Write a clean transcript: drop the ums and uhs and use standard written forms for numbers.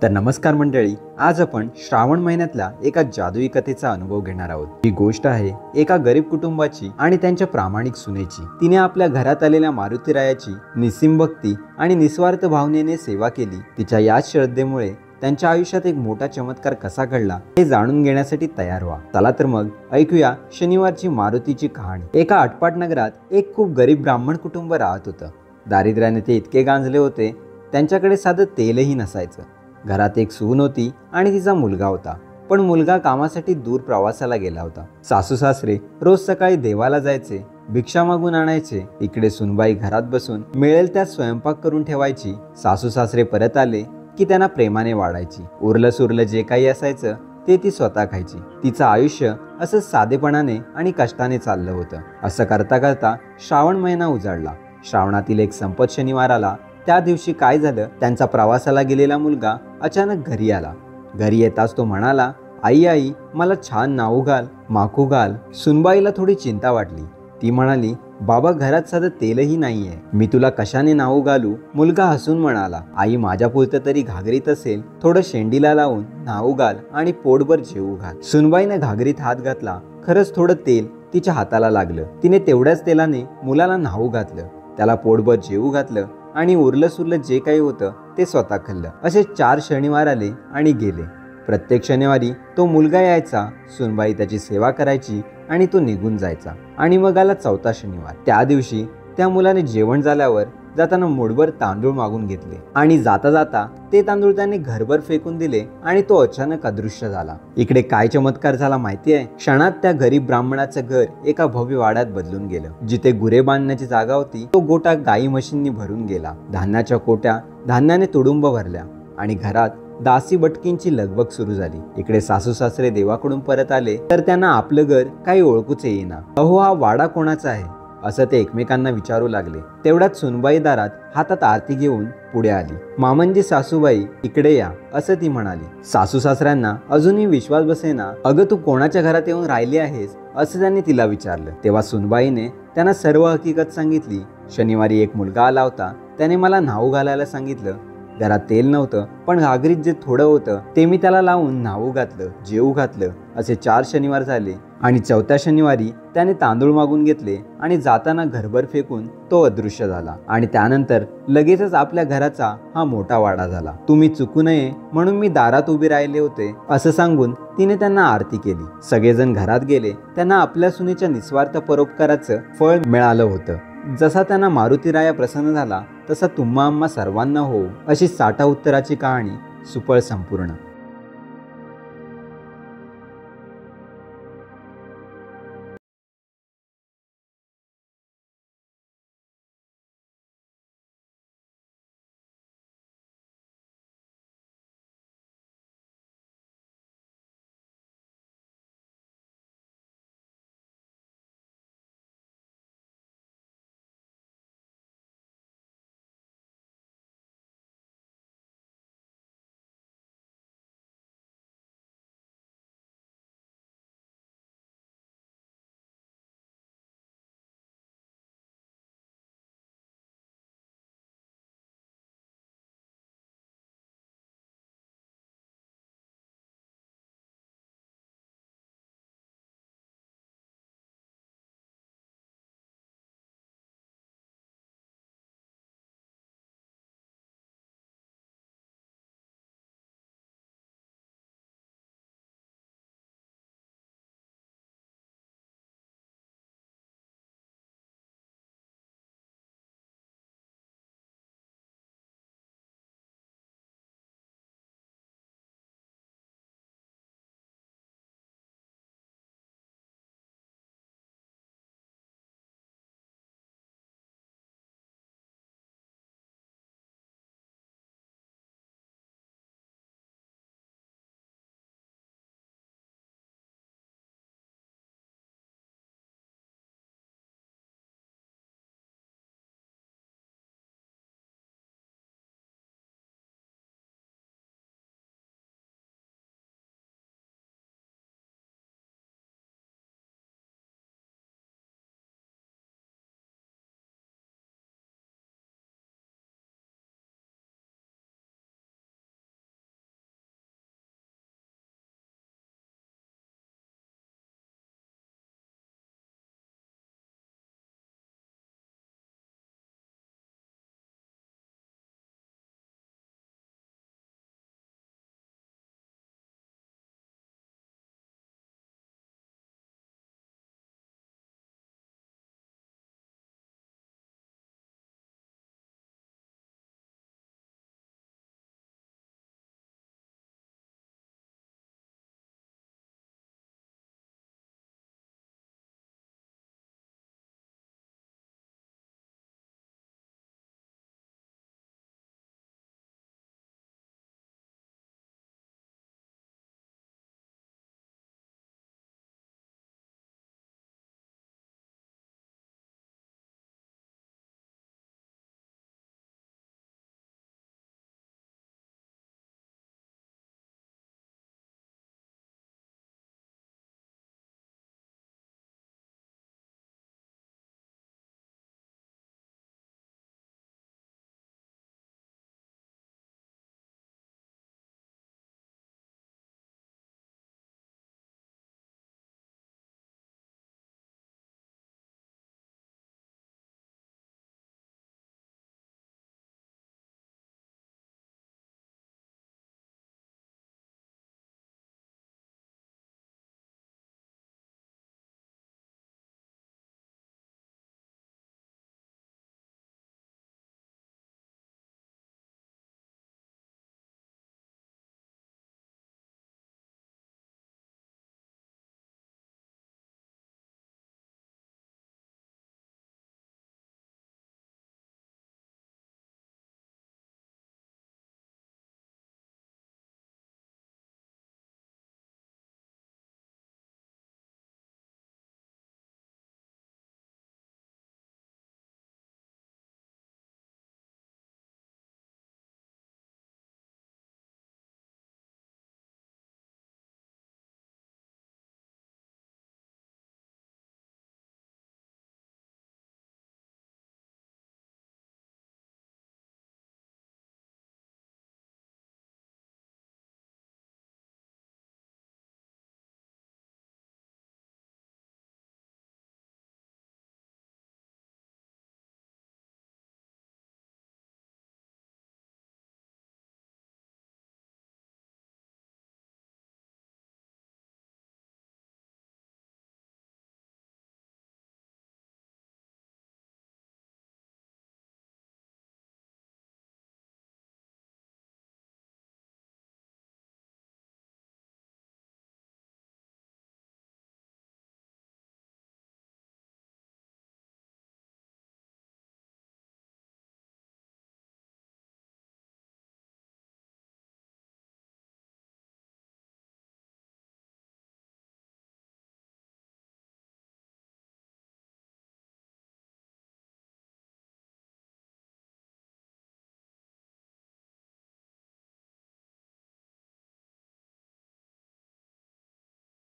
तर नमस्कार मंडळी, आज आपण श्रावण महिन्यातल्या एका जादुई कथेचा अनुभव घेणार आहोत। ही गोष्ट आहे एका गरीब कुटुंबाची आणि त्यांच्या प्रामाणिक सुनेची। तिने आपल्या घरात आलेल्या मारुतीरायाची निस्सीम भक्ती आणि निस्वार्थ भावनेने सेवा केली। तिच्या याच श्रद्धेमुळे त्यांच्या आयुष्यात एक मोठा चमत्कार कसा घडला हे जाणून घेण्यासाठी तयार व्हा। चला तर मग ऐकूया शनिवारची मारुतीची कहाणी। एका आटपाट नगरात एक खूप गरीब ब्राह्मण कुटुंब राहत होतं। दारिद्र्याने ते इतके गांजले होते, त्यांच्याकडे साधं तेलही नसायचं। घरात एक सून होती आणि तिचा मुलगा होता, पण मुलगा कामासाठी दूर प्रवासाला गेला होता। सासू सासरे रोज सकाळी देवाला जायचे, भिक्षा मागून आणायचे। इकडे सुनबाई घरात बसून मिळेल त्यात स्वयंपाक करून ठेवायची। सासू सासरे परत आले की त्यांना प्रेमाने वाढायची। उरलं सुरलं जे काही असायचं ते ती स्वतः खायची। तिचं आयुष्य असं साधेपणाने आणि कष्टाने चाललं होतं। असं करता करता श्रावण महिना उजाडला। श्रावणातील एक संपत शनिवार आला। त्या दिवशी काय झालं, त्यांचा प्रवासाला गेलेला मुलगा अचानक घरी आला। घरी येताच तो म्हणाला, आई आई मला छान नाऊ घाल, माखू घाल। सुनबाईला थोडी चिंता वाटली। ती म्हणाली, बाबा घरात साधं तेलही नाहीये, मी तुला कशाने नाऊ घालू? मुलगा हसून म्हणाला, आई माझ्यापुरतं तरी घागरीत असेल, थोडं शेंडीला लावून नाऊ घाल आणि पोटभर जेवू घाल। सुनबाईने घागरीत हात घातला। खरंच थोडं तेल तिच्या हाताला लागलं। तिने तेवढ्याच तेलाने मुलाला नाऊ घातलं, त्याला पोटभर जेवू घातलं आणि उरलं सुरलं जे काही होतं ते स्वतः खाल्लं। असे 4 शनिवार आले आणि गेले। प्रत्येक शनिवारी तो मुलगा यायचा, सुनबाई त्याची सेवा करायची आणि तो निघून जायचा। आणि मग आला 4था शनिवार। त्या दिवशी त्या मुलाने जेवण झाल्यावर जाताना मुठभर तांदूळ मागून घेतले आणि जाता जाता ते तांदूळ त्याने घरभर फेकून दिले आणि तो अचानक अदृश्य झाला। इकडे काय चमत्कार झाला माहिती आहे? क्षणात त्या गरीब ब्राह्मणाचं घर एका भव्य वाड्यात बदलून गेलं। जिथे गुरे बांधण्याची जागा होती तो गोटा गाई म्हशींनी भरून गेला। धान्याच्या कोट्या धान्याने तुडुंब भरल्या आणि घरात दासी बटकींची लगबग सुरू झाली। इकडे सासू सासरे देवाकडून परत आले तर त्यांना आपलं घर काही ओळखूच येईना। अहो हा वाडा कोणाचा आहे असं ते एकमेकांना विचारू लागले। तेवढ्यात सुनबाई दारात हातात आरती घेऊन पुढे आली। मामंजी सासूबाई इकडे या असं ती म्हणाली। सासू सासऱ्यांना अजूनही विश्वास बसेना। अगं तू कोणाच्या घरात येऊन राहिली आहेस असं त्यांनी तिला विचारलं। तेव्हा सुनबाईने त्यांना सर्व हकीकत सांगितली। शनिवारी एक मुलगा आला होता, त्याने मला न्हाऊ घालायला सांगितलं। घरात तेल नव्हतं, पण घागरीत जे थोडं होतं ते मी त्याला लावून न्हाऊ घातलं, जेवू घातलं। असे 4 शनिवार झाले आणि 4थ्या शनिवारी त्याने तांदूळ मागून घेतले आणि जाताना घरभर फेकून तो अदृश्य झाला। आणि त्यानंतर लगेचच आपल्या घराचा हा मोठा वाडा झाला। तुम्ही चुकू नये म्हणून मी दारात उभे राहिले होते असं सांगून तिने त्यांना आरती केली। सगळेजण घरात गेले। त्यांना आपल्या सुनेच्या निस्वार्थ परोपकाराचं फळ मिळालं होतं। जसा त्यांना मारुतीराया प्रसन्न झाला तसा तुम्हा आम्हा सर्वांना हो, अशी साठा उत्तराची कहाणी सुफळ संपूर्ण।